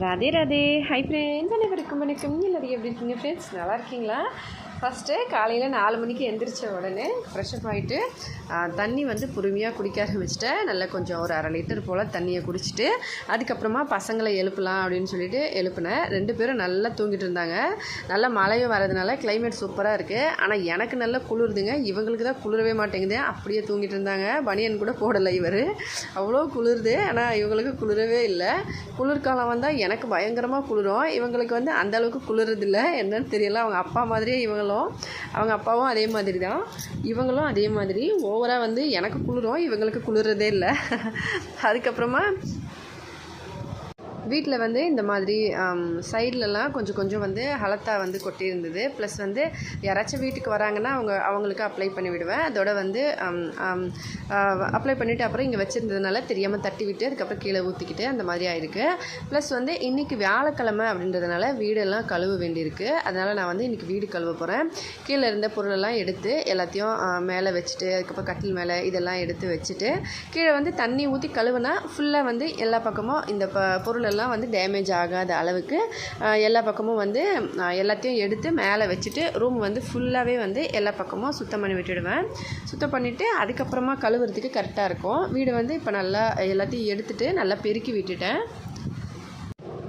Radhe Radhe. Hi friends, அனைவருக்கும் வணக்கம். எல்லாரும் எப்படி இருக்கீங்க ஃப்ரெண்ட்ஸ்? நல்லா இருக்கீங்களா? ஃபஸ்ட்டு காலையில் 4 மணிக்கு எந்திரிச்ச உடனே ஃப்ரெஷ்அப் ஆகிட்டு தண்ணி வந்து பொறுமையாக குடிக்க ஆரம்பிச்சிட்டேன். நல்லா கொஞ்சம் ஒரு 1/2 லிட்டர் போல் தண்ணியை குடிச்சிட்டு அதுக்கப்புறமா பசங்களை எழுப்பலாம் அப்படின்னு சொல்லிட்டு எழுப்பினேன். 2 பேரும் நல்லா தூங்கிட்டு இருந்தாங்க. நல்லா மழையும் வரதுனால கிளைமேட் சூப்பராக இருக்குது. ஆனால் எனக்கு நல்லா குளிருதுங்க, இவங்களுக்கு தான் குளிரவே மாட்டேங்குது. அப்படியே தூங்கிட்டு இருந்தாங்க. பனியன் கூட போடலை இவர், அவ்வளோ குளிருது. ஆனால் இவங்களுக்கு குளிரவே இல்லை. குளிர்காலம் வந்தால் எனக்கு பயங்கரமாக குளிரும், இவங்களுக்கு வந்து அந்தளவுக்கு குளிரதில்லை. என்னன்னு தெரியல. அவங்க அப்பா மாதிரியே அவங்க அப்பாவும் அதே மாதிரி தான், இவங்களும் அதே மாதிரி. ஓவராக வந்து எனக்கு குளிரும், இவங்களுக்கு குளிரதே இல்லை. அதுக்கப்புறமா வீட்டில் வந்து இந்த மாதிரி சைட்லலாம் கொஞ்சம் கொஞ்சம் வந்து ஹலத்தா வந்து கொட்டியிருந்தது. ப்ளஸ் வந்து யாராச்சும் வீட்டுக்கு வராங்கன்னா அவங்களுக்கு அப்ளை பண்ணி விடுவேன். அதோட வந்து அப்ளை பண்ணிவிட்டு அப்புறம் இங்கே வச்சுருந்ததுனால தெரியாமல் தட்டி விட்டு அதுக்கப்புறம் கீழே ஊற்றிக்கிட்டு அந்த மாதிரி ஆயிருக்கு. ப்ளஸ் வந்து இன்றைக்கி வியாழக்கிழமை அப்படின்றதுனால வீடெல்லாம் கழுவ வேண்டியிருக்கு. அதனால் நான் வந்து இன்றைக்கி வீடு கழுவ போகிறேன். கீழே இருந்த பொருளெல்லாம் எடுத்து எல்லாத்தையும் மேலே வச்சுட்டு அதுக்கப்புறம் கட்டில் மேலே இதெல்லாம் எடுத்து வச்சுட்டு கீழே வந்து தண்ணி ஊற்றி கழுவுனா ஃபுல்லாக வந்து எல்லா பக்கமும் இந்த பொருளெல்லாம் வந்து டேமேஜ் ஆகாத அளவுக்கு எல்லா பக்கமும் வந்து எல்லாத்தையும் எடுத்து மேலே வச்சுட்டு ரூம் வந்து ஃபுல்லாகவே வந்து எல்லா பக்கமும் சுத்தம் பண்ணி விட்டுடுவேன். சுத்தம் பண்ணிவிட்டு அதுக்கப்புறமா கழுவுறதுக்கு கரெக்டாக இருக்கும். வீடு வந்து இப்போ நல்லா எல்லாத்தையும் எடுத்துகிட்டு நல்லா பெருக்கி விட்டுட்டேன்.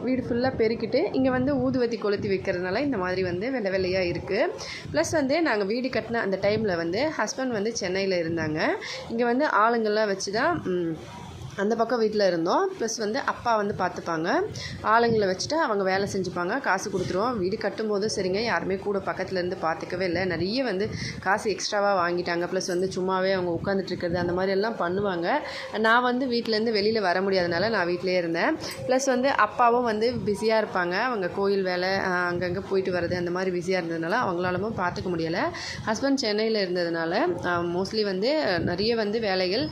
வீடு ஃபுல்லாக பெருக்கிட்டு இங்கே வந்து ஊதுவத்தி கொளுத்தி வைக்கிறதுனால இந்த மாதிரி வந்து வெள்ளை வெள்ளையாக இருக்குது. ப்ளஸ் வந்து நாங்கள் வீடு கட்டின அந்த டைமில் வந்து ஹஸ்பண்ட் வந்து சென்னையில் இருந்தாங்க. இங்கே வந்து ஆளுங்கள்லாம் வச்சு தான் அந்த பக்கம் வீட்டில் இருந்தோம். ப்ளஸ் வந்து அப்பா வந்து பார்த்துப்பாங்க. ஆளுங்களை வச்சுட்டு அவங்க வேலை செஞ்சுப்பாங்க, காசு கொடுத்துருவோம். வீடு கட்டும்போதும் சரிங்க, யாருமே கூட பக்கத்தில் இருந்து பார்த்துக்கவே இல்லை. நிறைய வந்து காசு எக்ஸ்ட்ராவாக வாங்கிட்டாங்க. ப்ளஸ் வந்து சும்மாவே அவங்க உட்காந்துட்ருக்கிறது அந்த மாதிரி எல்லாம் பண்ணுவாங்க. நான் வந்து வீட்டிலேருந்து வெளியில் வர முடியாதனால நான் வீட்டிலே இருந்தேன். ப்ளஸ் வந்து அப்பாவும் வந்து பிஸியாக இருப்பாங்க. அவங்க கோயில் வேலை அங்கங்கே போயிட்டு வர்றது அந்த மாதிரி பிஸியாக இருந்ததுனால அவங்களாலும் பார்த்துக்க முடியலை. ஹஸ்பண்ட் சென்னையில் இருந்ததுனால மோஸ்ட்லி வந்து நிறைய வந்து வேலைகள்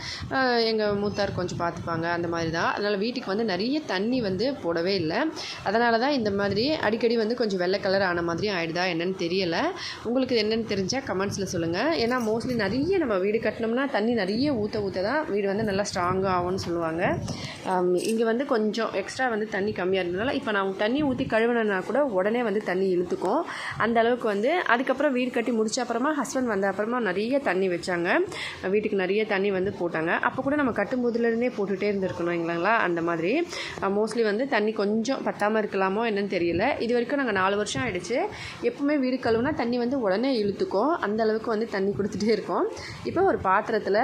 எங்கள் மூத்தார் கொஞ்சம் பார்த்துப்பாங்க அந்த மாதிரி தான். அதனால் வீட்டுக்கு வந்து நிறைய தண்ணி வந்து போடவே இல்லை. அதனால தான் இந்த மாதிரி அடிக்கடி வந்து கொஞ்சம் வெள்ளை கலர் ஆன மாதிரி ஆகிடுதா என்னென்னு தெரியலை. உங்களுக்கு என்னென்னு தெரிஞ்சால் கமெண்ட்ஸில் சொல்லுங்கள். ஏன்னா மோஸ்ட்லி நிறைய நம்ம வீடு கட்டினோம்னா தண்ணி நிறைய ஊற்ற தான் வீடு வந்து நல்லா ஸ்ட்ராங்காக ஆகும்னு சொல்லுவாங்க. இங்கே வந்து கொஞ்சம் எக்ஸ்ட்ரா வந்து தண்ணி கம்மியாக இருந்ததுனால இப்போ நான் தண்ணி ஊற்றி கழுவினா கூட உடனே வந்து தண்ணி இழுத்துக்கும். அந்த அளவுக்கு வந்து அதுக்கப்புறம் வீடு கட்டி முடிச்ச அப்புறமா ஹஸ்பண்ட் வந்த அப்புறமா நிறைய தண்ணி வச்சாங்க. வீட்டுக்கு நிறைய தண்ணி வந்து போட்டாங்க. அப்போ கூட நம்ம கட்டும்போதுலேருந்தே போட்டுகிட்டே இருந்திருக்கணும் இல்லைங்களா. அந்த மாதிரி மோஸ்ட்லி வந்து தண்ணி கொஞ்சம் பத்தாமல் இருக்கலாமோ என்னன்னு தெரியல. இது வரைக்கும் நாங்கள் 4 வருஷம் ஆகிடுச்சு. எப்பவுமே வீடு கழுவுனா தண்ணி வந்து உடனே இழுத்துக்கும். அந்த அளவுக்கு வந்து தண்ணி கொடுத்துட்டே இருக்கும். இப்போ ஒரு பாத்திரத்தில்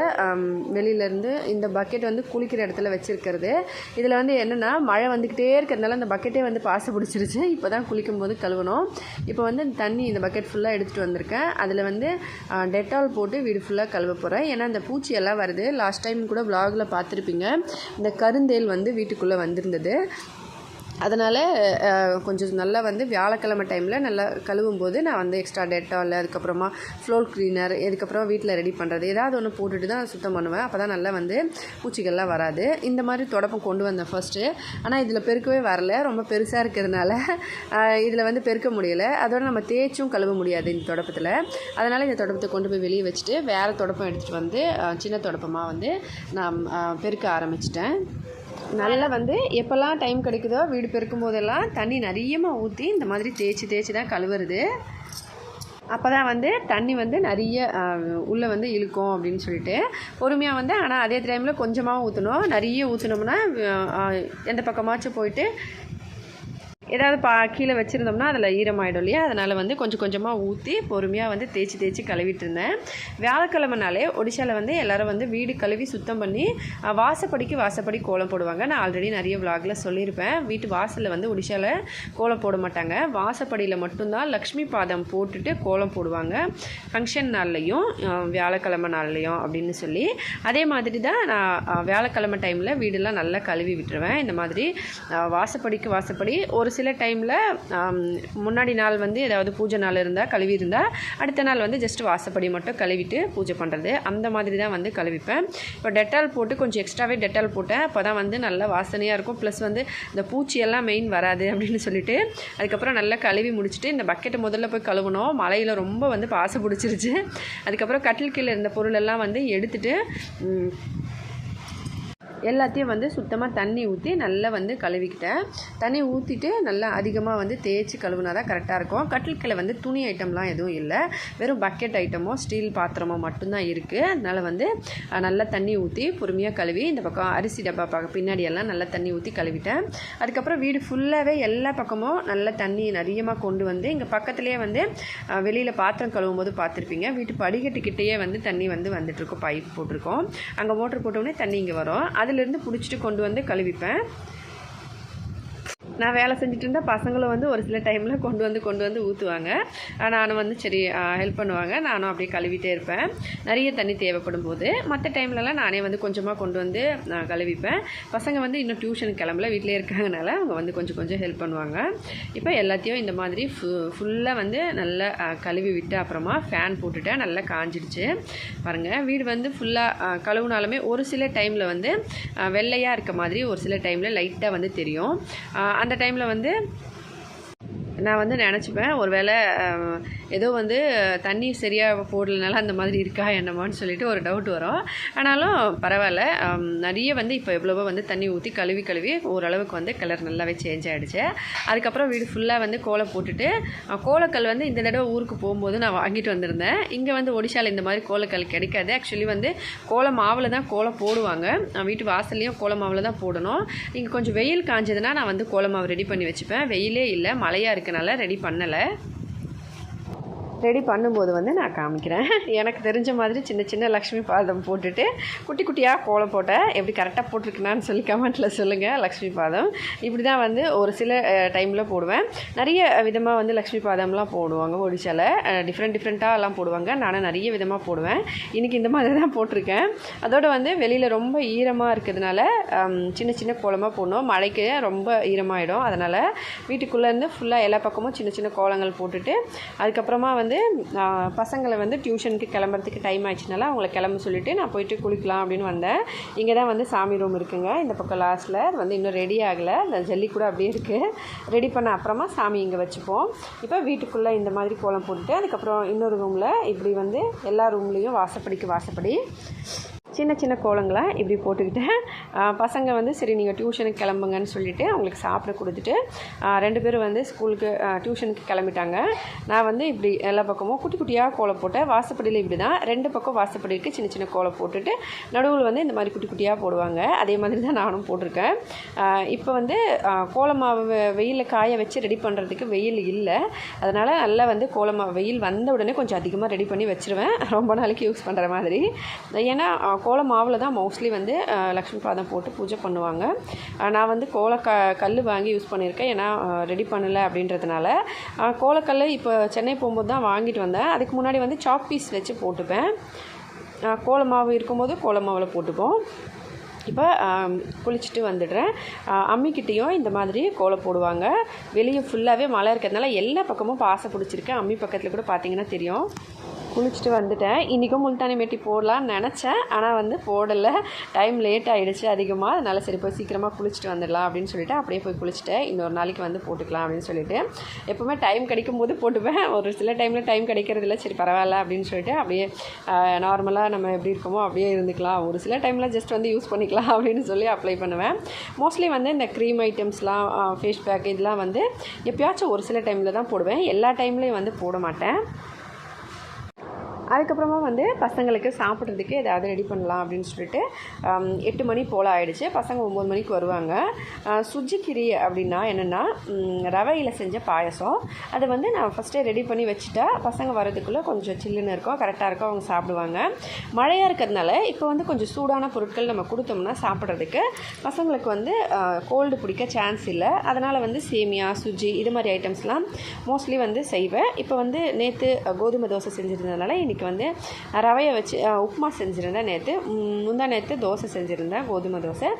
வெளியிலேருந்து இந்த பக்கெட் வந்து குளிக்கிற இடத்துல வச்சுருக்கிறது. இதில் வந்து என்னென்னா மழை வந்துக்கிட்டே இருக்கிறதுனால அந்த பக்கெட்டே வந்து பாசை பிடிச்சிருச்சு. இப்போ தான் குளிக்கும் போது கழுவணும். இப்போ வந்து தண்ணி இந்த பக்கெட் ஃபுல்லாக எடுத்துகிட்டு வந்திருக்கேன். அதில் வந்து டெட்டால் போட்டு வீடு ஃபுல்லாக கழுவ போகிறேன். ஏன்னா அந்த பூச்சி எல்லாம் வருது. லாஸ்ட் டைம் கூட விலாகில் பார்த்துருப்பீங்க, இந்த கருந்தேல் வந்து வீட்டுக்குள்ளே வந்திருந்தது. அதனால் கொஞ்சம் நல்லா வந்து வியாழக்கிழமை டைமில் நல்லா கழுவும் போது நான் வந்து எக்ஸ்ட்ரா டெட்டால் அதுக்கப்புறமா ஃப்ளோர் க்ளீனர் இதுக்கப்புறம் வீட்டில் ரெடி பண்ணுறது ஏதாவது ஒன்று போட்டுட்டு தான் சுத்தம் பண்ணுவேன். அப்போ தான் நல்லா வந்து பூச்சிகள்லாம் வராது. இந்த மாதிரி தொடப்பம் கொண்டு வந்தேன் ஃபஸ்ட்டு. ஆனால் இதில் பெருக்கவே வரல, ரொம்ப பெருசாக இருக்கிறதுனால இதில் வந்து பெருக்க முடியலை. அதோட நம்ம தேய்ச்சும் கழுவ முடியாது இந்த தொடப்பத்தில். அதனால் இந்த தொடப்பத்தை கொண்டு போய் வெளியே வச்சுட்டு வேறு தொடப்பம் எடுத்துகிட்டு வந்து சின்ன தொடப்பமாக வந்து நான் பெருக்க ஆரம்பிச்சிட்டேன். நல்லா வந்து எப்போல்லாம் டைம் கிடைக்குதோ வீடு பெருக்கும் போதெல்லாம் தண்ணி நிறையமாக ஊற்றி இந்த மாதிரி தேய்ச்சி தான் கழுவுறது. அப்போ தான் வந்து தண்ணி வந்து நிறைய உள்ளே வந்து இழுக்கும் அப்படின்னு சொல்லிட்டு பொறுமையாக வந்து. ஆனால் அதே டைமில் கொஞ்சமாக ஊற்றணும். நிறைய ஊற்றினோம்னா எந்த பக்கமாச்சும் போயிட்டு ஏதாவது கீழே வச்சுருந்தோம்னா அதில் ஈரமாயிடும் இல்லையா. அதனால் வந்து கொஞ்சம் கொஞ்சமாக ஊற்றி பொறுமையாக வந்து தேய்ச்சி கழுவிட்டு இருந்தேன். வியாழக்கிழமைனாலே ஒடிஷாவில் வந்து எல்லோரும் வந்து வீடு கழுவி சுத்தம் பண்ணி வாசப்படி கோலம் போடுவாங்க. நான் ஆல்ரெடி நிறைய விலாகில் சொல்லியிருப்பேன். வீட்டு வாசலில் வந்து ஒடிஷாவில் கோலம் போட மாட்டாங்க. வாசப்படியில் மட்டும்தான் லக்ஷ்மி பாதம் போட்டுட்டு கோலம் போடுவாங்க, ஃபங்க்ஷன் நாள்லையும் வியாழக்கிழமை நாள்லையும் அப்படின்னு சொல்லி. அதே மாதிரி தான் நான் வியாழக்கிழமை டைமில் வீடெல்லாம் நல்லா கழுவி விட்டுருவேன். இந்த மாதிரி வாசப்படி ஒரு சில டைமில் முன்னாடி நாள் வந்து ஏதாவது பூஜை நாள் இருந்தால் கழுவி இருந்தால் அடுத்த நாள் வந்து ஜஸ்ட் வாசப்படி மட்டும் கழுவிட்டு பூஜை பண்ணுறது அந்த மாதிரி தான் வந்து கழுவிப்பேன். இப்போ டெட்டால் போட்டு கொஞ்சம் எக்ஸ்ட்ராவே டெட்டால் போட்டேன். அப்போ தான் வந்து நல்லா வாசனையாக இருக்கும். ப்ளஸ் வந்து இந்த பூச்சியெல்லாம் மெயின் வராது அப்படின்னு சொல்லிட்டு அதுக்கப்புறம் நல்லா கழுவி முடிச்சுட்டு இந்த பக்கெட்டை முதல்ல போய் கழுவணும். மழையில் ரொம்ப வந்து பாசை பிடிச்சிருச்சு. அதுக்கப்புறம் கட்டில் கீழே இருந்த பொருளெல்லாம் வந்து எடுத்துகிட்டு எல்லாத்தையும் வந்து சுத்தமாக தண்ணி ஊற்றி நல்லா வந்து கழுவிக்கிட்டேன். தண்ணி ஊற்றிட்டு நல்லா அதிகமாக வந்து தேய்ச்சி கழுவுனா தான் கரெக்டாக இருக்கும். கட்டிலுக்கில் வந்து துணி ஐட்டம்லாம் எதுவும் இல்லை, வெறும் பக்கெட் ஐட்டமோ ஸ்டீல் பாத்திரமோ மட்டும்தான் இருக்குது. அதனால் வந்து நல்லா தண்ணி ஊற்றி பொறுமையாக கழுவி இந்த பக்கம் அரிசி டப்பா பின்னாடியெல்லாம் நல்லா தண்ணி ஊற்றி கழுவிட்டேன். அதுக்கப்புறம் வீடு ஃபுல்லாகவே எல்லா பக்கமும் நல்லா தண்ணி நிறையமாக கொண்டு வந்து இங்கே பக்கத்துலேயே வந்து வெளியில் பாத்திரம் கழுவும் போது பார்த்துருப்பீங்க, வீட்டு படிக்கட்டுக்கிட்டேயே வந்து தண்ணி வந்து வந்துட்டுருக்கோம், பைப் போட்டிருக்கோம். அங்கே மோட்டர் போட்டோடனே தண்ணி இங்கே வரும், அதிலேருந்து பிடிச்சிட்டு கொண்டு வந்து கழுவிப்பேன். நான் வேலை செஞ்சுட்டு இருந்தால் பசங்களும் வந்து ஒரு சில டைமில் கொண்டு வந்து ஊற்றுவாங்க. நானும் வந்து சரி ஹெல்ப் பண்ணுவாங்க, நானும் அப்படியே கழுவிட்டே இருப்பேன் நிறைய தண்ணி தேவைப்படும் போது. மற்ற டைம்லலாம் நானே வந்து கொஞ்சமாக கொண்டு வந்து கழுவிப்பேன். பசங்க வந்து இன்னும் டியூஷனுக்கு கிளம்பல, வீட்டிலே இருக்காங்கனால அவங்க வந்து கொஞ்சம் ஹெல்ப் பண்ணுவாங்க. இப்போ எல்லாத்தையும் இந்த மாதிரி ஃபுல்லாக வந்து நல்லா கழுவி விட்டு அப்புறமா ஃபேன் போட்டுட்டேன். நல்லா காஞ்சிடுச்சு பாருங்கள். வீடு வந்து ஃபுல்லாக கழுவுனாலுமே ஒரு சில டைமில் வந்து வெள்ளையாக இருக்க மாதிரி ஒரு சில டைமில் லைட்டாக வந்து தெரியும். அந்த டைமில் வந்து நான் வந்து நினச்சிப்பேன், ஒரு வேளை ஏதோ வந்து தண்ணி சரியாக போடலனால அந்த மாதிரி இருக்கா என்னமான்னு சொல்லிட்டு ஒரு டவுட் வரும். ஆனாலும் பரவாயில்ல, நிறைய வந்து இப்போ எவ்வளவோ வந்து தண்ணி ஊற்றி கழுவி ஓரளவுக்கு வந்து கலர் நல்லாவே சேஞ்ச் ஆகிடுச்சு. அதுக்கப்புறம் வீடு ஃபுல்லாக வந்து கோலம் போட்டுட்டு, கோலக்கல் வந்து இந்த தடவை ஊருக்கு போகும்போது நான் வாங்கிட்டு வந்திருந்தேன். இங்கே வந்து ஒடிஷாவில் இந்த மாதிரி கோலக்கல் கிடைக்காது. ஆக்சுவலி வந்து கோலம் மாவில் தான் கோலம் போடுவாங்க, வீட்டு வாசல்லையும் கோலம் மாவில் தான் போடணும். இங்கே கொஞ்சம் வெயில் காஞ்சதுன்னா நான் வந்து கோலம் மாவு ரெடி பண்ணி வச்சுப்பேன். வெயிலே இல்லை, மழையாக இருக்கனால ரெடி பண்ணலை. ரெடி பண்ணும்போது வந்து நான் காமிக்கிறேன். எனக்கு தெரிஞ்ச மாதிரி சின்ன லக்ஷ்மி பாதம் போட்டுட்டு குட்டி குட்டியாக கோலம் போட்டேன். எப்படி கரெக்டாக போட்டிருக்குனான்னு சொல்லி கமெண்ட்டில் சொல்லுங்கள். லக்ஷ்மி பாதம் இப்படி தான் வந்து ஒரு சில டைமில் போடுவேன். நிறைய விதமாக வந்து லக்ஷ்மி பாதம்லாம் போடுவாங்க ஒடிஷாவில், டிஃப்ரெண்ட்டாக எல்லாம் போடுவாங்க. நானும் நிறைய விதமாக போடுவேன். இன்றைக்கி இந்த மாதிரி தான் போட்டிருக்கேன். அதோடு வந்து வெளியில் ரொம்ப ஈரமாக இருக்கிறதுனால சின்ன கோலமாக போடணும். மழைக்கு ரொம்ப ஈரமாகிடும், அதனால் வீட்டுக்குள்ளேருந்து ஃபுல்லாக எல்லா பக்கமும் சின்ன கோலங்கள் போட்டுட்டு அதுக்கப்புறமா வந்து பசங்களை வந்து டியூஷனுக்கு கிளம்புறதுக்கு டைம் ஆயிடுச்சுனால அவங்கள கிளம்ப சொல்லிவிட்டு நான் போயிட்டு குளிக்கலாம் அப்படின்னு வந்தேன். இங்கே தான் வந்து சாமி ரூம் இருக்குங்க, இந்த பக்கம் லாஸ்ட்டில். வந்து இன்னும் ரெடி ஆகலை, இந்த ஜல்லி கூட அப்படியே இருக்குது. ரெடி பண்ண அப்புறமா சாமி இங்கே வச்சுப்போம். இப்போ வீட்டுக்குள்ளே இந்த மாதிரி கோலம் போட்டுட்டு அதுக்கப்புறம் இன்னொரு ரூமில் இப்படி வந்து எல்லா ரூம்லேயும் வாசப்படி சின்ன கோலங்களாக இப்படி போட்டுக்கிட்டேன். பசங்க வந்து சரி நீங்கள் டியூஷனுக்கு கிளம்புங்கன்னு சொல்லிவிட்டு அவங்களுக்கு சாப்பிட கொடுத்துட்டு 2 பேரும் வந்து ஸ்கூலுக்கு டியூஷனுக்கு கிளம்பிட்டாங்க. நான் வந்து இப்படி எல்லா பக்கமும் குட்டி குட்டியாக கோலம் போட்டேன். வாசப்படியில் இப்படி தான் 2 பக்கம் வாசப்படிக்கு சின்ன கோலம் போட்டுட்டு நடுவில் வந்து இந்த மாதிரி குட்டி குட்டியாக போடுவாங்க. அதே மாதிரி தான் நானும் போட்டிருக்கேன். இப்போ வந்து கோலமாவு வெயிலில் காய வச்சு ரெடி பண்ணுறதுக்கு வெயில் இல்லை, அதனால் நல்லா வந்து கோலமாவு வெயில் வந்த உடனே கொஞ்சம் அதிகமாக ரெடி பண்ணி வச்சுருவேன், ரொம்ப நாளைக்கு யூஸ் பண்ணுற மாதிரி. ஏன்னா கோல மாவில் தான் மோஸ்ட்லி வந்து லக்ஷ்மி பாதம் போட்டு பூஜை பண்ணுவாங்க. நான் வந்து கல் வாங்கி யூஸ் பண்ணியிருக்கேன், ஏன்னா ரெடி பண்ணலை அப்படின்றதுனால. கோலக்கல் இப்போ சென்னை போகும்போது தான் வாங்கிட்டு வந்தேன். அதுக்கு முன்னாடி வந்து சாப் பீஸ் வச்சு போட்டுப்பேன். கோல மாவு இருக்கும்போது கோல மாவில் போட்டுப்போம். இப்போ குளிச்சுட்டு வந்துடுறேன். அம்மிக்கிட்டேயும் இந்த மாதிரி கோலம் போடுவாங்க. வெளியே ஃபுல்லாகவே மழை இருக்கிறதுனால எல்லா பக்கமும் பாசை பிடிச்சிருக்கேன். அம்மி பக்கத்தில் கூட பார்த்தீங்கன்னா தெரியும். குளிச்சுட்டு வந்துட்டேன். இன்றைக்கும் முல்தானி மெட்டி போடலான்னு நினச்சேன், ஆனால் வந்து போடலை, டைம் லேட் ஆகிடுச்சு அதிகமாக. அதனால் சரி போய் சீக்கிரமாக குளிச்சுட்டு வந்துடலாம் அப்படின்னு சொல்லிவிட்டு அப்படியே போய் குளிச்சுட்டேன். இன்னொரு நாளைக்கு வந்து போட்டுக்கலாம் அப்படின்னு சொல்லிட்டு எப்போவுமே டைம் கிடைக்கும்போது போட்டுப்பேன். ஒரு சில டைமில் டைம் கிடைக்கிறதில்ல, சரி பரவாயில்ல அப்படின்னு சொல்லிட்டு அப்படியே நார்மலாக நம்ம எப்படி இருக்கோமோ அப்படியே இருந்துக்கலாம். ஒரு சில டைமில் ஜஸ்ட் வந்து யூஸ் பண்ணிக்கலாம் அப்படின்னு சொல்லி அப்ளை பண்ணுவேன். மோஸ்ட்லி வந்து இந்த க்ரீம் ஐட்டம்ஸ்லாம் ஃபேஸ் பேக் இதெல்லாம் வந்து எப்போயாச்சும் ஒரு சில டைமில் தான் போடுவேன், எல்லா டைம்லேயும் வந்து போட மாட்டேன். அதுக்கப்புறமா வந்து பசங்களுக்கு சாப்பிட்றதுக்கு ஏதாவது ரெடி பண்ணலாம் அப்படின்னு சொல்லிட்டு 8 மணி போல் ஆகிடுச்சு. பசங்க 9 மணிக்கு வருவாங்க. சுஜிக்கிரி அப்படின்னா என்னென்னா ரவையில் செஞ்ச பாயசம். அதை வந்து நான் ஃபஸ்ட்டே ரெடி பண்ணி வச்சுட்டா பசங்க வரதுக்குள்ளே கொஞ்சம் சில்லுன்னு இருக்கும், கரெக்டாக இருக்கும், அவங்க சாப்பிடுவாங்க. மழையாக இருக்கிறதுனால இப்போ வந்து கொஞ்சம் சூடான பொருட்கள் நம்ம கொடுத்தோம்னா சாப்பிட்றதுக்கு பசங்களுக்கு வந்து கோல்டு பிடிக்க சான்ஸ் இல்லை. அதனால் வந்து சேமியா, சுஜி இது மாதிரி ஐட்டம்ஸ்லாம் மோஸ்ட்லி வந்து செய்வேன். இப்போ வந்து நேற்று கோதுமை தோசை செஞ்சுருந்ததுனால இன்றைக்கி வந்து ரவையை வச்சு உப்புமா செஞ்சுருந்தேன். நேற்று தோசை செஞ்சுருந்தேன், கோதுமை தோசை.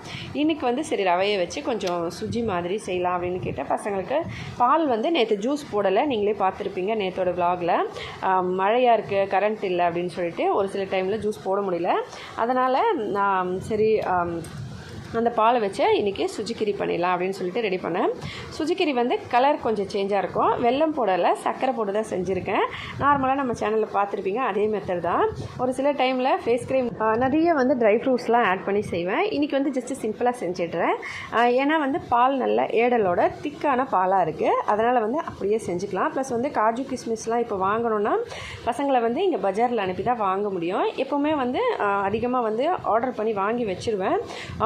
இன்றைக்கி வந்து சரி ரவையை வச்சு கொஞ்சம் சுஜி மாதிரி செய்யலாம் அப்படின்னு கேட்டேன். பசங்களுக்கு பால் வந்து நேற்று ஜூஸ் போடலை, நீங்களே பார்த்துருப்பீங்க நேற்றோட விலாகில். மழையாக இருக்குது, கரண்ட் இல்லை அப்படின்னு சொல்லிட்டு ஒரு சில டைமில் ஜூஸ் போட முடியல. அதனால் நான் சரி அந்த பாலை வச்சு இன்றைக்கி சுஜிக்கீரி பண்ணிடலாம் அப்படின்னு சொல்லிட்டு ரெடி பண்ணேன். சுஜிக்கீரி வந்து கலர் கொஞ்சம் சேஞ்சாக இருக்கும். வெல்லம் போடலை, சர்க்கரை போட்டு தான் செஞ்சுருக்கேன். நார்மலாக நம்ம சேனலில் பார்த்துருப்பீங்க, அதே மெத்தட் தான். ஒரு சில டைமில் ஃபேஸ் க்ரீம் நிறைய வந்து ட்ரை ஃப்ரூட்ஸ்லாம் ஆட் பண்ணி செய்வேன். இன்றைக்கி வந்து ஜஸ்ட்டு சிம்பிளாக செஞ்சிடுறேன். ஏன்னா வந்து பால் நல்ல ஏடலோட திக்கான பாலாக இருக்குது, அதனால் வந்து அப்படியே செஞ்சுக்கலாம். ப்ளஸ் வந்து காஜு கிஸ்மிஸ்லாம் இப்போ வாங்கணுன்னா பசங்களை வந்து இங்கே பஜாரில் அனுப்பி தான் வாங்க முடியும். எப்போவுமே வந்து அதிகமாக வந்து ஆர்டர் பண்ணி வாங்கி வச்சுருவேன்.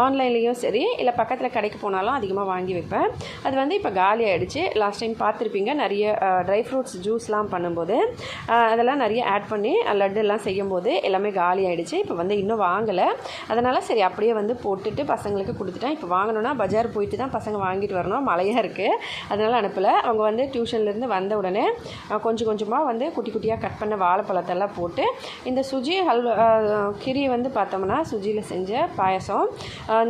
ஆன்லைன்லேயும் சரி, இல்லை பக்கத்தில் கடைக்கு போனாலும் அதிகமாக வாங்கி வைப்பேன். அது வந்து இப்போ காலி ஆகிடுச்சு. லாஸ்ட் டைம் பார்த்துருப்பீங்க, நிறைய ட்ரை ஃப்ரூட்ஸ் ஜூஸ்லாம் பண்ணும்போது அதெல்லாம் நிறைய ஆட் பண்ணி லட்டுலாம் செய்யும்போது எல்லாமே காலி ஆகிடுச்சு. இப்போ வந்து இன்னும் வாங்கலை, அதனால் சரி அப்படியே வந்து போட்டுட்டு பசங்களுக்கு கொடுத்துட்டேன். இப்போ வாங்கணுன்னா பஜார் போயிட்டு தான் பசங்க வாங்கிட்டு வரணும், மழையாக இருக்குது, அதனால் அனுப்பலை. அவங்க வந்து டியூஷன்லேருந்து வந்த உடனே கொஞ்சம் கொஞ்சமாக வந்து குட்டி குட்டியாக கட் பண்ண வாழைப்பழத்தெல்லாம் போட்டு இந்த சுஜி கீரி வந்து பார்த்தோம்னா சுஜியில் செஞ்ச பாயசம்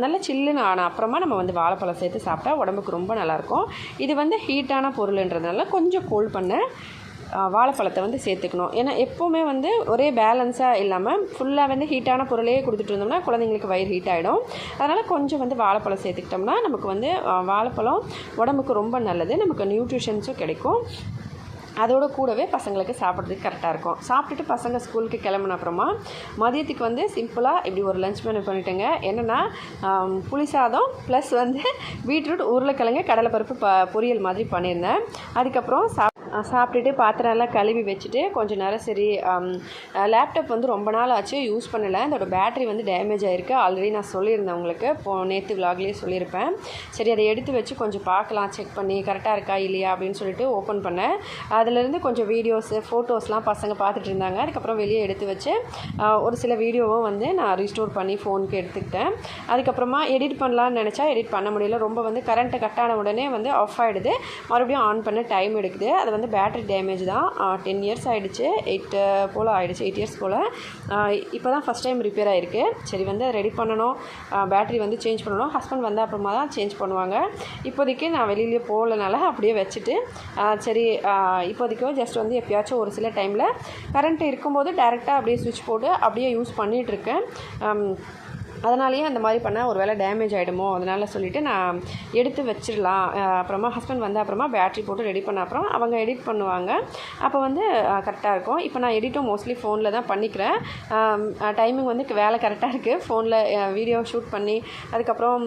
நல்ல சில்லுன்னு ஆனால் அப்புறமா நம்ம வந்து வாழைப்பழம் சேர்த்து சாப்பிட்டா உடம்புக்கு ரொம்ப நல்லாயிருக்கும். இது வந்து ஹீட்டான பொருள்ன்றதுனால கொஞ்சம் கோல்ட் பண்ண வாழைப்பழத்தை வந்து சேர்த்துக்கணும். ஏன்னா எப்போவுமே வந்து ஒரே பேலன்ஸாக இல்லாமல் ஃபுல்லாக வந்து ஹீட்டான பொருளே கொடுத்துட்டு இருந்தோம்னா குழந்தைங்களுக்கு வயிறு ஹீட் ஆகிடும். அதனால் கொஞ்சம் வந்து வாழைப்பழம் சேர்த்துக்கிட்டோம்னா நமக்கு வந்து வாழைப்பழம் உடம்புக்கு ரொம்ப நல்லது, நமக்கு நியூட்ரிஷன்ஸும் கிடைக்கும். அதோடு கூடவே பசங்களுக்கு சாப்பிட்றதுக்கு கரெக்டாக இருக்கும். சாப்பிட்டுட்டு பசங்க ஸ்கூலுக்கு கிளம்புன அப்புறமா மதியத்துக்கு வந்து சிம்பிளாக இப்படி ஒரு லஞ்ச் மெனு பண்ணிட்டேங்க. என்னென்னா புளி சாதம் ப்ளஸ் வந்து பீட்ரூட் உருளைக்கிழங்கு கடலைப்பருப்பு பொரியல் மாதிரி பண்ணியிருந்தேன். அதுக்கப்புறம் சாப்பிட்டுட்டு பாத்திரம் எல்லாம் கழுவி வச்சுட்டு கொஞ்சம் நேரம் சரி, லேப்டாப் வந்து ரொம்ப நாள் ஆச்சு யூஸ் பண்ணலை. அதோட பேட்டரி வந்து டேமேஜ் ஆகிருக்கு. ஆல்ரெடி நான் சொல்லியிருந்தேன் உங்களுக்கு, நேற்று விலாக்லேயே சொல்லியிருப்பேன். சரி அதை எடுத்து வச்சு கொஞ்சம் பார்க்கலாம், செக் பண்ணி கரெக்டாக இருக்கா இல்லையா அப்படின்னு சொல்லிட்டு ஓப்பன் பண்ணேன். அதிலேருந்து கொஞ்சம் வீடியோஸு ஃபோட்டோஸ்லாம் பசங்க பார்த்துட்டு இருந்தாங்க. அதுக்கப்புறம் வெளியே எடுத்து வச்சு ஒரு சில வீடியோவும் வந்து நான் ரீஸ்டோர் பண்ணி ஃபோனுக்கு எடுத்துக்கிட்டேன். அதுக்கப்புறமா எடிட் பண்ணலான்னு நினச்சா எடிட் பண்ண முடியல. ரொம்ப வந்து கரண்ட்டு கட் ஆன உடனே வந்து ஆஃப் ஆகிடுது, மறுபடியும் ஆன் பண்ண டைம் எடுக்குது. அது வந்து பேட்டரி டேமேஜ் தான். 10 இயர்ஸ் ஆகிடுச்சு, 8 போல் ஆகிடுச்சு, 8 இயர்ஸ் போல். இப்போ தான் ஃபஸ்ட் டைம் ரிப்பேர் ஆகிருக்கு. சரி வந்து ரெடி பண்ணணும், பேட்டரி வந்து சேஞ்ச் பண்ணணும். ஹஸ்பண்ட் வந்த அப்புறமா தான் சேஞ்ச் பண்ணுவாங்க. இப்போதைக்கு நான் வெளியிலே போகலனால அப்படியே வச்சுட்டு சரி இப்போதைக்கும் ஜஸ்ட் வந்து எப்பயாச்சும் ஒரு சில டைமில் கரண்ட் இருக்கும்போது டேரெக்டாக அப்படியே சுவிட்ச் போட்டு அப்படியே யூஸ் பண்ணிகிட்ருக்கேன். அதனாலேயே அந்த மாதிரி பண்ணால் ஒரு வேளை டேமேஜ் ஆகிடுமோ, அதனால் சொல்லிவிட்டு நான் எடுத்து வச்சிடலாம். அப்புறமா ஹஸ்பண்ட் வந்த அப்புறமா பேட்ரி போட்டு ரெடி பண்ண அப்புறம் அவங்க எடிட் பண்ணுவாங்க. அப்போ வந்து கரெக்டாக இருக்கும். இப்போ நான் எடிட்டும் மோஸ்ட்லி ஃபோனில் தான் பண்ணிக்கிறேன். டைமிங் வந்து வேலை கரெக்டாக இருக்குது. ஃபோனில் வீடியோ ஷூட் பண்ணி அதுக்கப்புறம்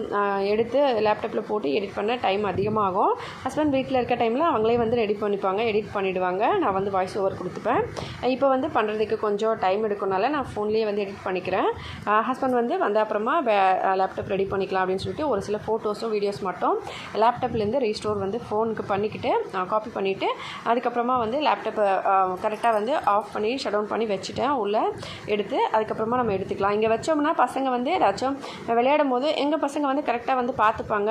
எடுத்து லேப்டாப்பில் போட்டு எடிட் பண்ண டைம் அதிகமாகும். ஹஸ்பண்ட் வீட்டில் இருக்க டைமில் அவங்களே வந்து ரெடி பண்ணிப்பாங்க, எடிட் பண்ணிவிடுவாங்க. நான் வந்து வாய்ஸ் ஓவர் கொடுத்துப்பேன். இப்போ வந்து பண்ணுறதுக்கு கொஞ்சம் டைம் எடுக்கனால நான் ஃபோன்லேயே வந்து எடிட் பண்ணிக்கிறேன். ஹஸ்பண்ட் வந்து வந்த அப்புறமா லேப்டாப் ரெடி பண்ணிக்கலாம் அப்படின்னு சொல்லிட்டு ஒரு சில ஃபோட்டோஸும் வீடியோஸ் மட்டும் லேப்டாப்லேருந்து ரீஸ்டோர் வந்து ஃபோனுக்கு பண்ணிக்கிட்டு காப்பி பண்ணிவிட்டு அதுக்கப்புறமா வந்து லேப்டாப்பை கரெக்டாக வந்து ஆஃப் பண்ணி ஷட் டவுன் பண்ணி வச்சுட்டேன் உள்ளே எடுத்து. அதுக்கப்புறமா நம்ம எடுத்துக்கலாம். இங்கே வச்சோம்னா பசங்க வந்து ஏதாச்சும் விளையாடும் போது எங்கள் பசங்க வந்து கரெக்டாக வந்து பார்த்துப்பாங்க.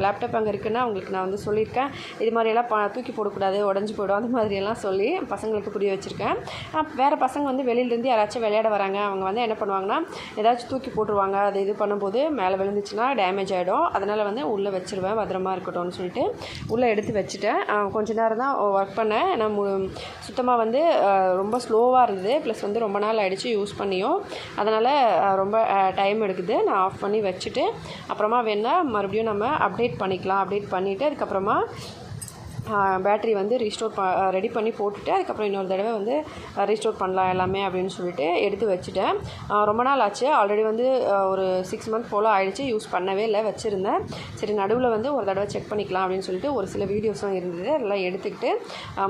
லேப்டாப் அங்கே இருக்குன்னா அவங்களுக்கு நான் வந்து சொல்லியிருக்கேன், இது மாதிரியெல்லாம் தூக்கி போடக்கூடாது, உடஞ்சி போய்டும், அந்த மாதிரியெல்லாம் சொல்லி பசங்களுக்கு புரிய வச்சுருக்கேன். வேறு பசங்க வந்து வெளியிலேருந்து யாராச்சும் விளையாட வராங்க, அவங்க வந்து என்ன பண்ணுவாங்கன்னா ஏதாச்சும் தூக்கி போட்டுருவாங்க. அது இது பண்ணும்போது மேலே விழுந்துச்சுன்னா டேமேஜ் ஆகிடும். அதனால் வந்து உள்ளே வச்சுருவேன், பத்திரமா இருக்கட்டும்னு சொல்லிட்டு உள்ளே எடுத்து வச்சுட்டேன். கொஞ்ச நேரம் தான் ஒர்க் பண்ணேன். நான் சுத்தமாக வந்து ரொம்ப ஸ்லோவாக இருந்தது. ப்ளஸ் வந்து ரொம்ப நாள் ஆகிடுச்சு யூஸ் பண்ணியும், அதனால் ரொம்ப டைம் எடுக்குது. நான் ஆஃப் பண்ணி வச்சுட்டு அப்புறமா வேணால் மறுபடியும் நம்ம அப்டேட் பண்ணிக்கலாம். அப்டேட் பண்ணிவிட்டு அதுக்கப்புறமா பேட்ரி வந்து ரெடி பண்ணி போட்டுட்டு அதுக்கப்புறம் இன்னொரு தடவை வந்து ரீஸ்டோர் பண்ணலாம் எல்லாமே அப்படின்னு சொல்லிட்டு எடுத்து வச்சுட்டேன். ரொம்ப நாள் ஆச்சு, ஆல்ரெடி வந்து ஒரு 6 மந்த் போல் ஆகிடுச்சு, யூஸ் பண்ணவே இல்லை, வச்சுருந்தேன். சரி நடுவில் வந்து ஒரு தடவை செக் பண்ணிக்கலாம் அப்படின்னு சொல்லிட்டு ஒரு சில வீடியோஸும் இருந்தது, அதெல்லாம் எடுத்துக்கிட்டு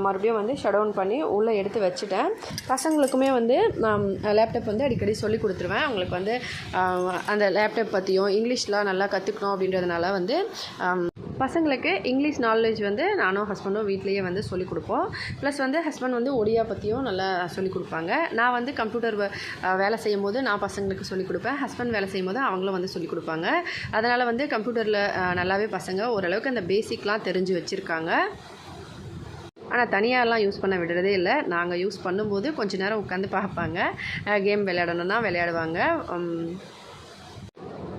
மறுபடியும் வந்து ஷட் டவுன் பண்ணி உள்ளே எடுத்து வச்சுட்டேன். பசங்களுக்குமே வந்து லேப்டாப் வந்து அடிக்கடி சொல்லி கொடுத்துருவேன். அவங்களுக்கு வந்து அந்த லேப்டாப் பற்றியும் இங்கிலீஷ்லாம் நல்லா கற்றுக்கணும் அப்படின்றதுனால வந்து பசங்களுக்கு இங்கிலீஷ் நாலேஜ் வந்து நானும் ஹஸ்பண்டும் வீட்லேயே வந்து சொல்லிக் கொடுப்போம். ப்ளஸ் வந்து ஹஸ்பண்ட் வந்து ஒடியா பற்றியும் நல்லா சொல்லிக் கொடுப்பாங்க. நான் வந்து கம்ப்யூட்டர் வேலை செய்யும் போது நான் பசங்களுக்கு சொல்லிக் கொடுப்பேன், ஹஸ்பண்ட் வேலை செய்யும் போது அவங்களும் வந்து சொல்லிக் கொடுப்பாங்க. அதனால் வந்து கம்ப்யூட்டரில் நல்லாவே பசங்க ஓரளவுக்கு அந்த பேசிக்லாம் தெரிஞ்சு வச்சுருக்காங்க. ஆனால் தனியாரெலாம் யூஸ் பண்ண விடுறதே இல்லை. நாங்கள் யூஸ் பண்ணும்போது கொஞ்சம் நேரம் உட்காந்து பார்ப்பாங்க, கேம் விளையாடணுன்னா விளையாடுவாங்க.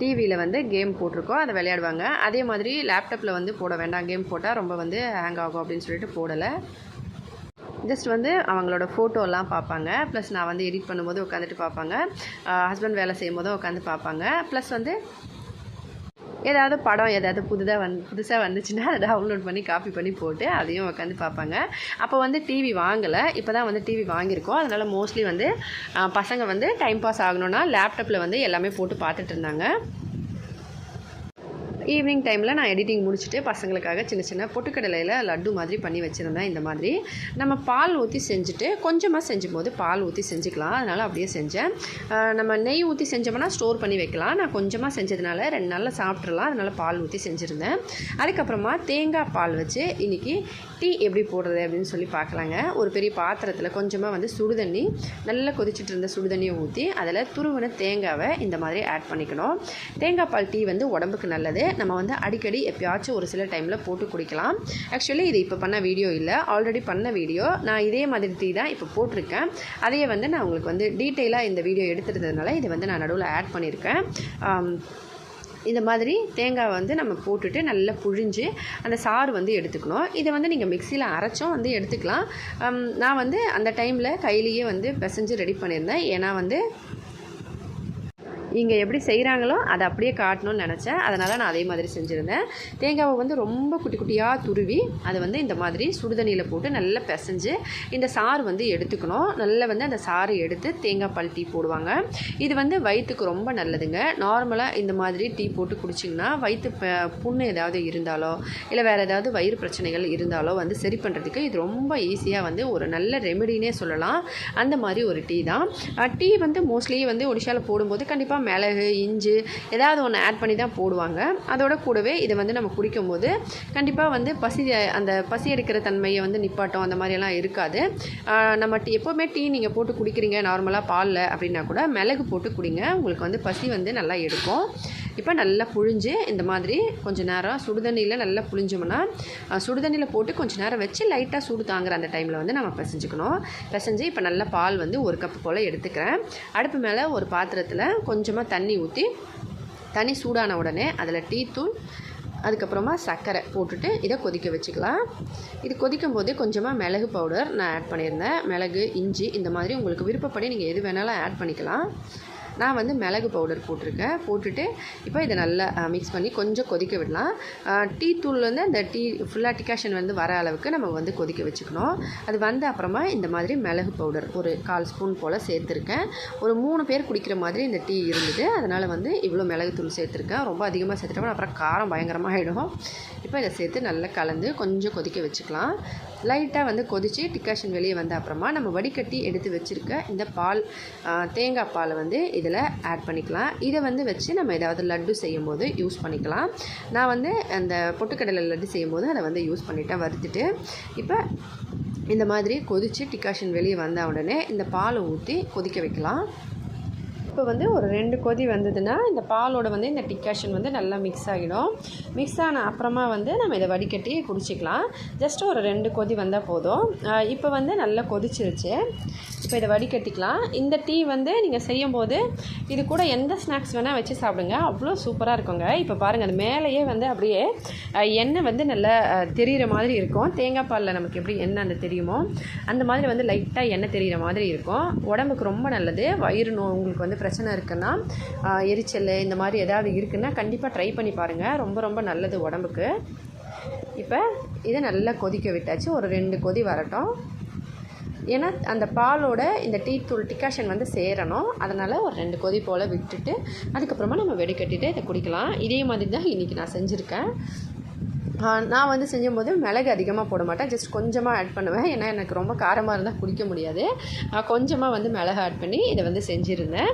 டிவியில் வந்து கேம் போட்டிருக்கோம், அதை விளையாடுவாங்க. அதே மாதிரி லேப்டாப்பில் வந்து போட வேண்டாம், கேம் போட்டால் ரொம்ப வந்து ஹேங் ஆகும் அப்படின்னு சொல்லிட்டு போடலை. ஜஸ்ட் வந்து அவங்களோட ஃபோட்டோலாம் பார்ப்பாங்க. ப்ளஸ் நான் வந்து எடிட் பண்ணும்போது உட்காந்துட்டு பார்ப்பாங்க, ஹஸ்பண்ட் வேலை செய்யும் போதும் உட்காந்து பார்ப்பாங்க. ப்ளஸ் வந்து ஏதாவது படம் ஏதாவது புதுசாக வந்துச்சுன்னா அதை டவுன்லோட் பண்ணி காப்பி பண்ணி போட்டு அதையும் உட்காந்து பார்ப்பாங்க. அப்போ வந்து டிவி வாங்கலை, இப்போ தான் வந்து டிவி வாங்கியிருக்கோம். அதனால் மோஸ்ட்லி வந்து பசங்க வந்து டைம் பாஸ் ஆகணுன்னா லேப்டாப்பில் வந்து எல்லாமே போட்டு பார்த்துட்டு இருந்தாங்க. ஈவினிங் டைமில் நான் எடிட்டிங் முடிச்சுட்டு பசங்களுக்காக சின்ன சின்ன பொட்டுக்கடலையில் லட்டு மாதிரி பண்ணி வச்சுருந்தேன். இந்த மாதிரி நம்ம பால் ஊற்றி செஞ்சுட்டு கொஞ்சமாக செஞ்சும் போது பால் ஊற்றி செஞ்சுக்கலாம், அதனால் அப்படியே செஞ்சேன். நம்ம நெய் ஊற்றி செஞ்சோம்னா ஸ்டோர் பண்ணி வைக்கலாம். நான் கொஞ்சமாக செஞ்சதுனால 2 நாளில் சாப்பிட்றலாம், அதனால் பால் ஊற்றி செஞ்சுருந்தேன். அதுக்கப்புறமா தேங்காய் பால் வச்சு இன்றைக்கி டீ எப்படி போடுறது அப்படின்னு சொல்லி பார்க்கலாங்க. ஒரு பெரிய பாத்திரத்தில் கொஞ்சமாக வந்து சுடுதண்ணி, நல்லா கொதிச்சுட்டு இருந்த சுடுதண்ணியை ஊற்றி அதில் துருவின தேங்காவை இந்த மாதிரி ஆட் பண்ணிக்கணும். தேங்காய் பால் டீ வந்து உடம்புக்கு நல்லது. நம்ம வந்து அடிக்கடி எப்பயாச்சும் ஒரு சில டைமில் போட்டு குடிக்கலாம். ஆக்சுவலி இது இப்போ பண்ண வீடியோ இல்லை, ஆல்ரெடி பண்ண வீடியோ. நான் இதே மாதிரி டீ தான் இப்போ போட்டிருக்கேன். அதையே வந்து நான் உங்களுக்கு வந்து டீட்டெயிலாக இந்த வீடியோ எடுத்துருந்ததுனால இதை வந்து நான் நடுவில் ஆட் பண்ணியிருக்கேன். இந்த மாதிரி தேங்காய் வந்து நம்ம போட்டுட்டு நல்லா புழிஞ்சு அந்த சாறு வந்து எடுத்துக்கணும். இதை வந்து நீங்கள் மிக்சியில் அரைச்சும் வந்து எடுத்துக்கலாம். நான் வந்து அந்த டைமில் கையிலேயே வந்து பிசைஞ்சு ரெடி பண்ணியிருந்தேன். ஏன்னா வந்து இங்கே எப்படி செய்கிறாங்களோ அதை அப்படியே காட்டணும்னு நினச்சேன், அதனால் நான் அதே மாதிரி செஞ்சுருந்தேன். தேங்காவை வந்து ரொம்ப குட்டி குட்டியாக துருவி அதை வந்து இந்த மாதிரி சுடுதண்ணியில் போட்டு நல்லா பிசைஞ்சு இந்த சாறு வந்து எடுத்துக்கணும். நல்லா வந்து அந்த சாறு எடுத்து தேங்காய் பால் டீ போடுவாங்க. இது வந்து வயிற்றுக்கு ரொம்ப நல்லதுங்க. நார்மலாக இந்த மாதிரி டீ போட்டு குடிச்சிங்கன்னா வயிற்று புண்ணு ஏதாவது இருந்தாலோ இல்லை வேறு ஏதாவது வயிறு பிரச்சனைகள் இருந்தாலோ வந்து சரி பண்ணுறதுக்கு இது ரொம்ப ஈஸியாக வந்து ஒரு நல்ல ரெமெடினே சொல்லலாம். அந்த மாதிரி ஒரு டீ தான். டீ வந்து மோஸ்ட்லி வந்து ஒடிஷாவில் போடும்போது கண்டிப்பாக மிளகு, இஞ்சி ஏதாவது ஒன்று ஆட் பண்ணி தான் போடுவாங்க. அதோட கூடவே இதை வந்து நம்ம குடிக்கும்போது கண்டிப்பாக வந்து அந்த பசி எடுக்கிற தன்மையை வந்து நிப்பாட்டம் அந்த மாதிரியெல்லாம் இருக்காது. நம்ம எப்போவுமே டீ நீங்கள் போட்டு குடிக்கிறீங்க நார்மலாக பாலில் அப்படின்னா கூட மிளகு போட்டு குடிங்க, உங்களுக்கு வந்து பசி வந்து நல்லா எடுக்கும். இப்போ நல்லா புழிஞ்சு இந்த மாதிரி கொஞ்சம் நேரம் சுடுதண்ணியில் நல்லா புழிஞ்சோம்னா சுடுதண்ணியில் போட்டு கொஞ்சம் நேரம் வச்சு லைட்டாக சூடு தாங்குற அந்த டைமில் வந்து நம்ம பிசைஞ்சுக்கணும். பிசைஞ்சு இப்போ நல்லா பால் வந்து 1 கப்பு போல் எடுத்துக்கிறேன். அடுப்பு மேலே ஒரு பாத்திரத்தில் கொஞ்சமாக தண்ணி ஊற்றி தண்ணி சூடான உடனே அதில் டீ தூள் அதுக்கப்புறமா சர்க்கரை போட்டுட்டு இதை கொதிக்க வச்சுக்கலாம். இது கொதிக்கும் போதே கொஞ்சமாக மிளகு பவுடர் நான் ஆட் பண்ணியிருந்தேன். மிளகு, இஞ்சி இந்த மாதிரி உங்களுக்கு விருப்பப்படி நீங்கள் எது வேணாலும் ஆட் பண்ணிக்கலாம். நான் வந்து மிளகு பவுடர் போட்டிருக்கேன். போட்டுட்டு இப்போ இதை நல்லா மிக்ஸ் பண்ணி கொஞ்சம் கொதிக்க விடலாம். டீ தூள் வந்து அந்த டீ ஃபுல்லாக டிகாஷன் வந்து வர அளவுக்கு நம்ம வந்து கொதிக்க வச்சுக்கணும். அது வந்து அப்புறமா இந்த மாதிரி மிளகு பவுடர் ஒரு 1/4 ஸ்பூன் போல் சேர்த்துருக்கேன். ஒரு 3 பேர் குடிக்கிற மாதிரி இந்த டீ இருந்தது, அதனால் வந்து இவ்வளோ மிளகு தூள் சேர்த்துருக்கேன். ரொம்ப அதிகமாக சேர்த்துட்டோம்னா அப்புறம் காரம் பயங்கரமாக ஆகிடும். இப்போ இதை சேர்த்து நல்லா கலந்து கொஞ்சம் கொதிக்க வச்சுக்கலாம். லைட்டாக வந்து கொதித்து டிகாஷன் வெளியே வந்த அப்புறமா நம்ம வடிகட்டி எடுத்து வச்சுருக்க இந்த பால், தேங்காய் பாலை வந்து இதில் ஆட் பண்ணிக்கலாம். இதை வந்து வச்சு நம்ம ஏதாவது லட்டு செய்யும்போது யூஸ் பண்ணிக்கலாம். நான் வந்து அந்த பொட்டுக்கடலை லட்டு செய்யும்போது அதை வந்து யூஸ் பண்ணிட்டேன் வறுத்துட்டு. இப்போ இந்த மாதிரி கொதித்து டிகாஷன் வெளியே வந்த உடனே இந்த பாலை ஊற்றி கொதிக்க வைக்கலாம். இப்போ வந்து ஒரு 2 கொதி வந்ததுன்னா இந்த பாலோட வந்து இந்த டிகாஷன் வந்து நல்லா மிக்ஸ் ஆகிடும். மிக்ஸ் ஆன அப்புறமா வந்து நம்ம இதை வடிகட்டி குடிச்சிக்கலாம். ஜஸ்ட் ஒரு 2 கொதி வந்தால் போதும். இப்போ வந்து நல்லா கொதிச்சிருச்சு. இப்போ இதை வடிகட்டிக்கலாம். இந்த டீ வந்து நீங்கள் செய்யும்போது இது கூட எந்த ஸ்நாக்ஸ் வேணால் வச்சு சாப்பிடுங்க, அவ்வளோ சூப்பராக இருக்குங்க. இப்போ பாருங்கள், அது மேலேயே வந்து அப்படியே எண்ணெய் வந்து நல்லா தெரிகிற மாதிரி இருக்கும். தேங்காய் பாலில் நமக்கு எப்படி எண்ணெய் அந்த தெரியுமோ அந்த மாதிரி வந்து லைட்டாக எண்ணெய் தெரிகிற மாதிரி இருக்கும். உடம்புக்கு ரொம்ப நல்லது. வயிறு நோய் உங்களுக்கு வந்து பிரச்சனை இருக்குன்னா, எரிச்சல் இந்த மாதிரி ஏதாவது இருக்குன்னா கண்டிப்பாக ட்ரை பண்ணி பாருங்கள். ரொம்ப ரொம்ப நல்லது உடம்புக்கு. இப்போ இதை நல்லா கொதிக்க விட்டாச்சு. ஒரு 2 கொதி வரட்டும். ஏன்னா அந்த பாலோட இந்த டீ தூள் டிகாஷன் வந்து சேரணும். அதனால் ஒரு 2 கொதி போல் விட்டுட்டு அதுக்கப்புறமா நம்ம வெடிக்கட்டிட்டு இதை குடிக்கலாம். இதே மாதிரி தான் இன்றைக்கி நான் செஞ்சுருக்கேன். நான் வந்து செய்யும்போது மிளகு அதிகமாக போட மாட்டேன், ஜஸ்ட் கொஞ்சமாக ஆட் பண்ணுவேன். ஏன்னா எனக்கு ரொம்ப காரமாக இருந்தால் குடிக்க முடியாது. கொஞ்சமாக வந்து மிளகு ஆட் பண்ணி இதை வந்து செஞ்சுருந்தேன்.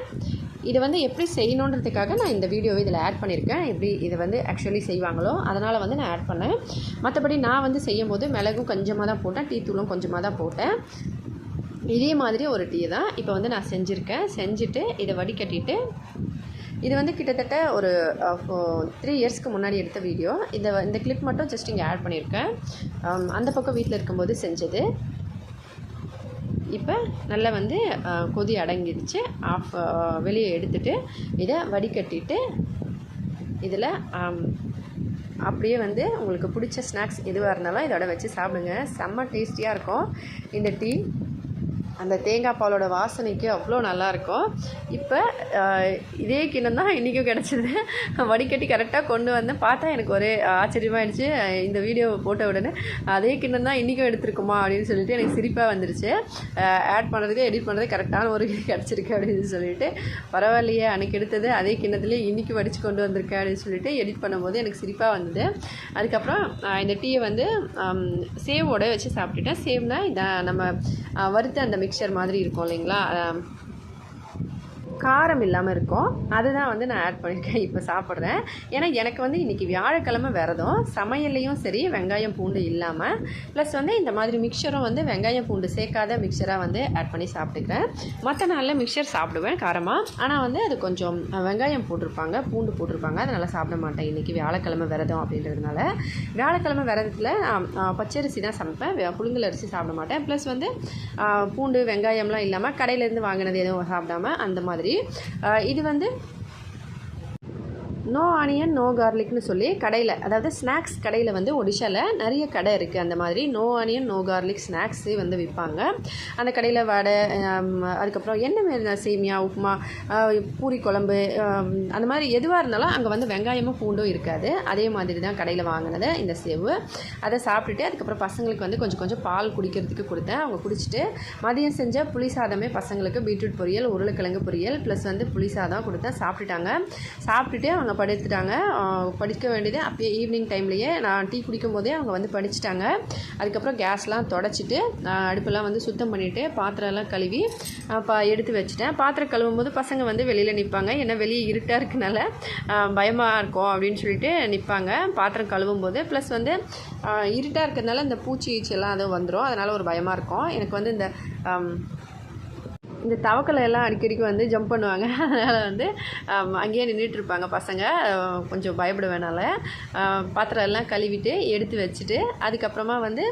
இதை வந்து எப்படி செய்யணுன்றதுக்காக நான் இந்த வீடியோவை இதில் ஆட் பண்ணியிருக்கேன். எப்படி இதை வந்து ஆக்சுவலி செய்வாங்களோ அதனால் வந்து நான் ஆட் பண்ணேன். மற்றபடி நான் வந்து செய்யும்போது மிளகும் கொஞ்சமாக தான் போட்டேன், டீ தூளும் கொஞ்சமாக தான் போட்டேன். இதே மாதிரி ஒரு டீ தான் இப்போ வந்து நான் செஞ்சுருக்கேன். செஞ்சுட்டு இதை வடிகட்டிட்டு, இது வந்து கிட்டத்தட்ட ஒரு 3 இயர்ஸ்க்கு முன்னாடி எடுத்த வீடியோ. இந்த கிளிப் மட்டும் ஜஸ்ட் இங்கே ஆட் பண்ணியிருக்கேன். அந்த பக்கம் வீட்டில் இருக்கும்போது செஞ்சது. இப்போ நல்லா வந்து கொதி அடங்கிடுச்சு. வெளியே எடுத்துகிட்டு இதை வடிகட்டிட்டு இதில் அப்படியே வந்து உங்களுக்கு பிடிச்ச ஸ்நாக்ஸ் எதுவாக இருந்தாலும் இதோட வச்சு சாப்பிடுங்க. செம்ம டேஸ்டியாக இருக்கும் இந்த டீ. அந்த தேங்காய் பாலோட வாசனைக்கு அவ்வளோ நல்லாயிருக்கும். இப்போ இதே கிண்ணம் தான் இன்றைக்கும் கிடச்சிது. வடிகட்டி கரெக்டாக கொண்டு வந்தேன். பார்த்தா எனக்கு ஒரே ஆச்சரியமாகிடுச்சு. இந்த வீடியோ போட்ட உடனே அதே கிண்ணம் தான் இன்றைக்கும் எடுத்துருக்குமா அப்படின்னு சொல்லிட்டு எனக்கு சிரிப்பாக வந்துருச்சு. ஆட் பண்ணுறதுக்கு எடிட் பண்ணுறது கரெக்டான ஒரு கிடச்சிருக்கு அப்படின்னு சொல்லிட்டு, பரவாயில்லையே அன்றைக்கி எடுத்தது அதே கிண்ணத்துலேயே இன்றைக்கி வடித்து கொண்டு வந்திருக்கேன் அப்படின்னு சொல்லிட்டு எடிட் பண்ணும்போது எனக்கு சிரிப்பாக வந்தது. அதுக்கப்புறம் இந்த டீயை வந்து சேவோட வச்சு சாப்பிட்டுட்டேன். சேவ்னா இந்த நம்ம வறுத்த அந்த மிக்சர் மாதிரி இருக்கும் இல்லைங்களா, காரம் இல்லாமல் இருக்கும். அதுதான் வந்து நான் ஆட் பண்ணியிருக்கேன். இப்போ சாப்பிட்றேன். ஏன்னா எனக்கு வந்து இன்றைக்கி வியாழக்கிழமை விரதம். சமையல்லையும் சரி வெங்காயம் பூண்டு இல்லாமல், ப்ளஸ் வந்து இந்த மாதிரி மிக்சரும் வந்து வெங்காயம் பூண்டு சேர்க்காத மிக்சராக வந்து ஆட் பண்ணி சாப்பிட்டுக்கிறேன். மற்ற நாளில் மிக்சர் சாப்பிடுவேன் காரமாக. ஆனால் வந்து அது கொஞ்சம் வெங்காயம் போட்டிருப்பாங்க, பூண்டு போட்டிருப்பாங்க, அதனால் சாப்பிட மாட்டேன். இன்றைக்கி வியாழக்கிழமை விரதம் அப்படின்றதுனால. வியாழக்கிழமை விரதத்தில் பச்சரிசி தான் சமைப்பேன், புழுங்கல் அரிசி சாப்பிட மாட்டேன். ப்ளஸ் வந்து பூண்டு வெங்காயம்லாம் இல்லாமல் கடையிலேருந்து வாங்கினது எதுவும் சாப்பிடாமல் அந்த மாதிரி. இது வந்து நோ ஆனியன் நோ கார்லிக்னு சொல்லி கடையில், அதாவது ஸ்நாக்ஸ் கடையில் வந்து ஒடிஷாவில் நிறைய கடை இருக்குது. அந்த மாதிரி no onion no garlic snacks வந்து விற்பாங்க. அந்த கடையில் வடை, அதுக்கப்புறம் என்ன மாரி சேமியா, உப்புமா, பூரி குழம்பு, அந்த மாதிரி எதுவாக இருந்தாலும் அங்கே வந்து வெங்காயமும் பூண்டும் இருக்காது. அதே மாதிரி தான் கடையில் வாங்கினது இந்த சேவு. அதை சாப்பிட்டுட்டு அதுக்கப்புறம் பசங்களுக்கு வந்து கொஞ்சம் கொஞ்சம் பால் குடிக்கிறதுக்கு கொடுத்தேன். அவங்க குடிச்சிட்டு மதியம் செஞ்ச புளி சாதமே பசங்களுக்கு பீட்ரூட் பொரியல், உருளைக்கிழங்கு பொரியல் ப்ளஸ் வந்து புளி சாதம் கொடுத்தேன். சாப்பிட்டுட்டாங்க. சாப்பிட்டுட்டு அவங்க படுத்துட்டாங்க. படிக்க வேண்டியது அப்பயே ஈவினிங் டைம்லேயே நான் டீ குடிக்கும் போதே அவங்க வந்து படிச்சுட்டாங்க. அதுக்கப்புறம் கேஸ்லாம் தொடச்சிட்டு அடுப்பெல்லாம் வந்து சுத்தம் பண்ணிவிட்டு பாத்திரம்லாம் கழுவி எடுத்து வச்சுட்டேன். பாத்திரம் கழுவும் போது பசங்க வந்து வெளியில் நிற்பாங்க. ஏன்னா வெளியே இருட்டாக இருக்கனால பயமாக இருக்கும் அப்படின்னு சொல்லிட்டு நிற்பாங்க பாத்திரம் கழுவும் போது. ப்ளஸ் வந்து இருட்டாக இருக்கிறதுனால இந்த பூச்சி ஈச்செல்லாம் அதுவும் வந்துடும். அதனால் ஒரு பயமாக இருக்கும். எனக்கு வந்து இந்த தவக்கலை எல்லாம் அடிக்கடிக்கு வந்து ஜம்ப் பண்ணுவாங்க. அதனால் வந்து அங்கேயே நின்றுட்டுருப்பாங்க பசங்க. கொஞ்சம் பயப்படுவேனால பாத்திரம் எல்லாம் கழுவிட்டு எடுத்து வச்சுட்டு, அதுக்கப்புறமா வந்து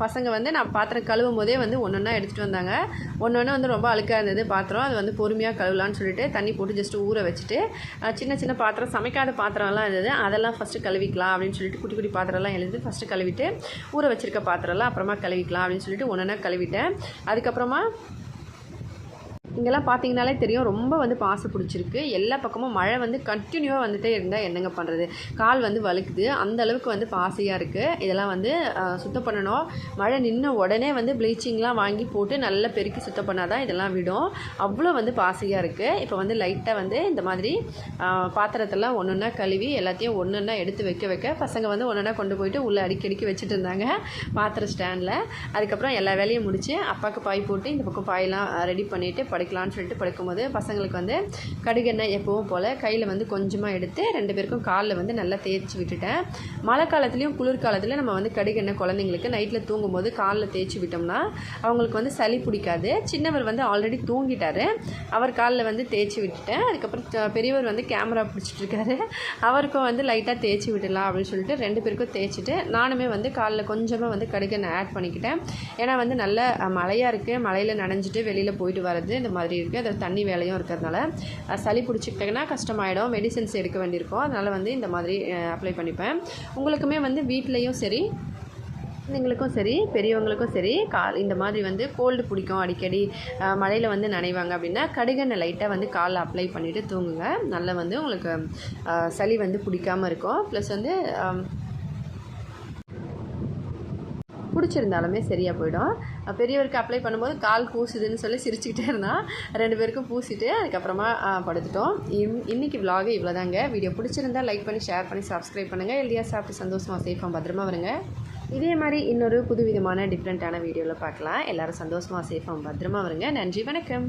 பசங்க வந்து நான் பாத்திரம் கழுவும் போதே வந்து ஒன்று ஒன்றா எடுத்துகிட்டு வந்தாங்க. ஒன்று ஒன்று வந்து ரொம்ப அழுக்காக இருந்தது பாத்திரம். அது வந்து பொறுமையாக கழுவலான்னு சொல்லிட்டு தண்ணி போட்டு ஜஸ்ட்டு ஊற வச்சுட்டு, சின்ன சின்ன பாத்திரம் சமைக்காத பாத்திரம்லாம் இருந்தது, அதெல்லாம் ஃபஸ்ட்டு கழுவிக்கலாம் அப்படின்னு சொல்லிட்டு குட்டி குட்டி பாத்திரம்லாம் எழுதி ஃபஸ்ட்டு கழுவிட்டு, ஊற வச்சுருக்க பாத்திரம்லாம் அப்புறமா கழுவிக்கலாம் அப்படின்னு சொல்லிட்டு ஒன்று ஒன்றா கழுவிட்டேன். அதுக்கப்புறமா இங்கெல்லாம் பார்த்தீங்கனாலே தெரியும் ரொம்ப வந்து பாசை பிடிச்சிருக்கு. எல்லா பக்கமும் மழை வந்து கண்டினியூவாக வந்துகிட்டே இருந்தால் என்னங்க பண்ணுறது, கால் வந்து வழுக்குது. அந்த அளவுக்கு வந்து பாசையாக இருக்குது. இதெல்லாம் வந்து சுத்தம் பண்ணணும். மழை நின்ன உடனே வந்து ப்ளீச்சிங்லாம் வாங்கி போட்டு நல்லா பெருக்கி சுத்தம் பண்ணால் தான் இதெல்லாம் விடும். அவ்வளோ வந்து பாசையாக இருக்குது. இப்போ வந்து லைட்டாக வந்து இந்த மாதிரி பாத்திரத்தெல்லாம் ஒன்று ஒன்றா கழுவி எல்லாத்தையும் ஒன்று ஒன்றா எடுத்து வைக்க பசங்க வந்து ஒன்று ஒன்றா கொண்டு போயிட்டு உள்ளே அடிக்கடிக்கு வச்சுட்டு இருந்தாங்க பாத்திர ஸ்டாண்டில். அதுக்கப்புறம் எல்லா வேலையும் முடித்து அப்பாவுக்கு பாய் போட்டு இந்த பக்கம் பாயெல்லாம் ரெடி பண்ணிவிட்டு படுக்கலான்னு சொல்லிட்டு படுக்கும்போது பசங்களுக்கு வந்து கடுகெண்ணெய் எப்பவும் போல் கையில் வந்து கொஞ்சமாக எடுத்து 2 பேருக்கும் காலில் வந்து நல்லா தேய்ச்சி விட்டுட்டேன். மழை காலத்துலேயும் குளிர்காலத்தில் நம்ம வந்து கடுகெண்ணெய் குழந்தைங்களுக்கு நைட்டில் தூங்கும்போது காலில் தேய்ச்சி விட்டோம்னா அவங்களுக்கு வந்து சளி பிடிக்காது. சின்னவர் வந்து ஆல்ரெடி தூங்கிட்டார், அவர் காலில் வந்து தேய்ச்சி விட்டுட்டேன். அதுக்கப்புறம் பெரியவர் வந்து கேமரா பிடிச்சிட்ருக்காரு, அவருக்கும் வந்து லைட்டாக தேய்ச்சி விடலாம் அப்படின்னு சொல்லிட்டு 2 பேருக்கும் தேய்ச்சிட்டு நானுமே வந்து காலில் கொஞ்சமாக வந்து கடுகெண்ணெய் ஆட் பண்ணிக்கிட்டேன். ஏன்னா வந்து நல்ல மழையாக இருக்குது, மழையில் நனைஞ்சிட்டு வெளியில் போயிட்டு வர்றது இந்த மாதிரி இருக்குது. அதில் தண்ணி வேலையும் இருக்கிறதுனால சளி பிடிச்சிக்கிட்டேங்கன்னா கஷ்டமாயிடும், மெடிசன்ஸ் எடுக்க வேண்டியிருக்கும். அதனால் வந்து இந்த மாதிரி அப்ளை பண்ணிப்பேன். உங்களுக்குமே வந்து வீட்லேயும் சரி, குழந்தைங்களுக்கும் சரி, பெரியவங்களுக்கும் சரி, இந்த மாதிரி வந்து கோல்டு பிடிக்கும், அடிக்கடி மழையில் வந்து நனைவாங்க அப்படின்னா கடுகெண்ணெய் லைட்டாக வந்து காலில் அப்ளை பண்ணிவிட்டு தூங்குங்க. நல்லா வந்து உங்களுக்கு சளி வந்து பிடிக்காமல் இருக்கும். ப்ளஸ் வந்து பிடிச்சிருந்தாலுமே சரியாக போயிடும். பெரியவருக்கு அப்ளை பண்ணும்போது கால் பூசுதுன்னு சொல்லி சிரிச்சுக்கிட்டே இருந்தான். 2 பேருக்கும் பூசிட்டு அதுக்கப்புறமா படுத்துட்டோம். இன்றைக்கி விலாகு இவ்வளோதாங்க. வீடியோ பிடிச்சிருந்தால் லைக் பண்ணி ஷேர் பண்ணி சப்ஸ்கிரைப் பண்ணுங்கள். ஹெல்தியாக சாப்பிட்டு சந்தோஷமாக சேஃபாக பத்திரமா வருங்க. இதே மாதிரி இன்னொரு புதுவிதமான டிஃப்ரெண்ட்டான வீடியோவில் பார்க்கலாம். எல்லோரும் சந்தோஷமாக சேஃபாக பத்திரமா வருங்க. நன்றி, வணக்கம்.